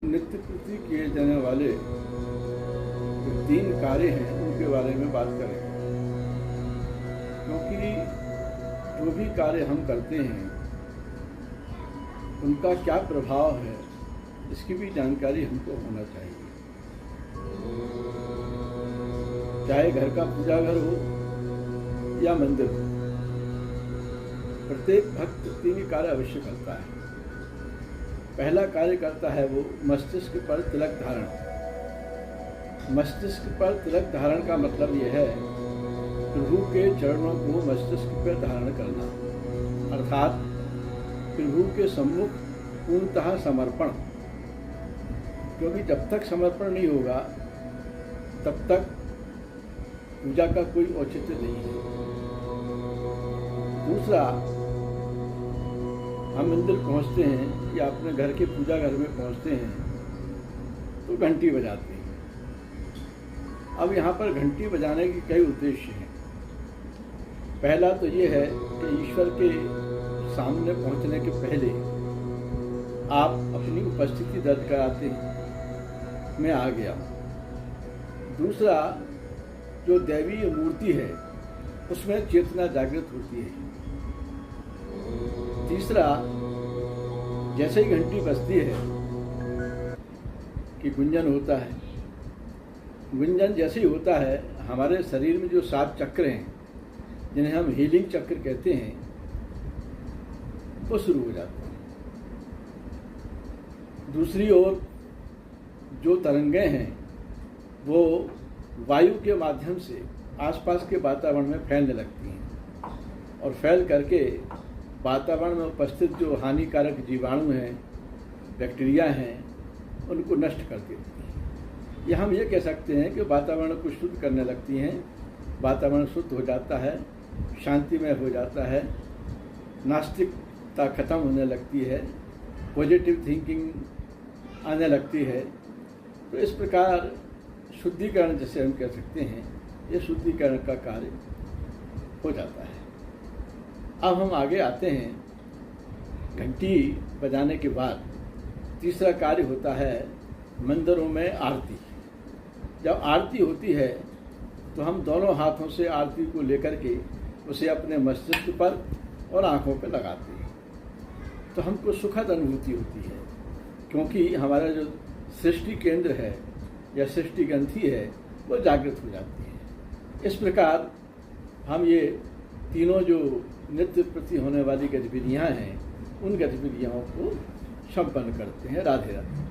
नित्य प्रति किए जाने वाले जो 3 कार्य हैं उनके बारे में बात करें, क्योंकि जो भी कार्य हम करते हैं उनका क्या प्रभाव है इसकी भी जानकारी हमको होना चाहिए। चाहे घर का पूजा घर हो या मंदिर हो, प्रत्येक भक्त 3 कार्य अवश्य करता है। पहला कार्य करता है वो मस्तिष्क पर तिलक धारण। मस्तिष्क पर तिलक धारण का मतलब यह है प्रभु के चरणों को मस्तिष्क पर धारण करना, अर्थात प्रभु के सम्मुख पूर्णतः समर्पण। क्योंकि जब तक समर्पण नहीं होगा तब तक पूजा का कोई औचित्य नहीं है। दूसरा, हम मंदिर पहुंचते हैं या अपने घर के पूजा घर में पहुंचते हैं तो घंटी बजाते हैं। अब यहाँ पर घंटी बजाने के कई उद्देश्य हैं। पहला तो ये है कि ईश्वर के सामने पहुंचने के पहले आप अपनी उपस्थिति दर्ज कराते हैं, मैं आ गया। दूसरा, जो दैवीय मूर्ति है उसमें चेतना जागृत होती है। तीसरा, जैसे ही घंटी बजती है कि गुंजन होता है, गुंजन जैसे ही होता है हमारे शरीर में जो 7 चक्र हैं जिन्हें हम हीलिंग चक्र कहते हैं वो शुरू हो जाते हैं। दूसरी ओर जो तरंगें हैं वो वायु के माध्यम से आसपास के वातावरण में फैलने लगती हैं और फैल करके वातावरण में उपस्थित जो हानिकारक जीवाणु हैं, बैक्टीरिया हैं, उनको नष्ट कर देती हैं। या हम ये कह सकते हैं कि वातावरण को शुद्ध करने लगती हैं। वातावरण शुद्ध हो जाता है, शांतिमय हो जाता है, नास्तिकता खत्म होने लगती है, पॉजिटिव थिंकिंग आने लगती है। तो इस प्रकार शुद्धिकरण जिसे हम कह सकते हैं, ये शुद्धिकरण का कार्य हो जाता है। अब हम आगे आते हैं। घंटी बजाने के बाद तीसरा कार्य होता है मंदिरों में आरती। जब आरती होती है तो हम दोनों हाथों से आरती को लेकर के उसे अपने मस्तिष्क पर और आँखों पर लगाते हैं तो हमको सुखद अनुभूति होती है, क्योंकि हमारा जो सृष्टि केंद्र है या सृष्टि ग्रंथि है वो जागृत हो जाती है। इस प्रकार हम ये तीनों जो नित्य प्रति होने वाली गतिविधियाँ हैं उन गतिविधियों को संपन्न करते हैं। राधे राधे।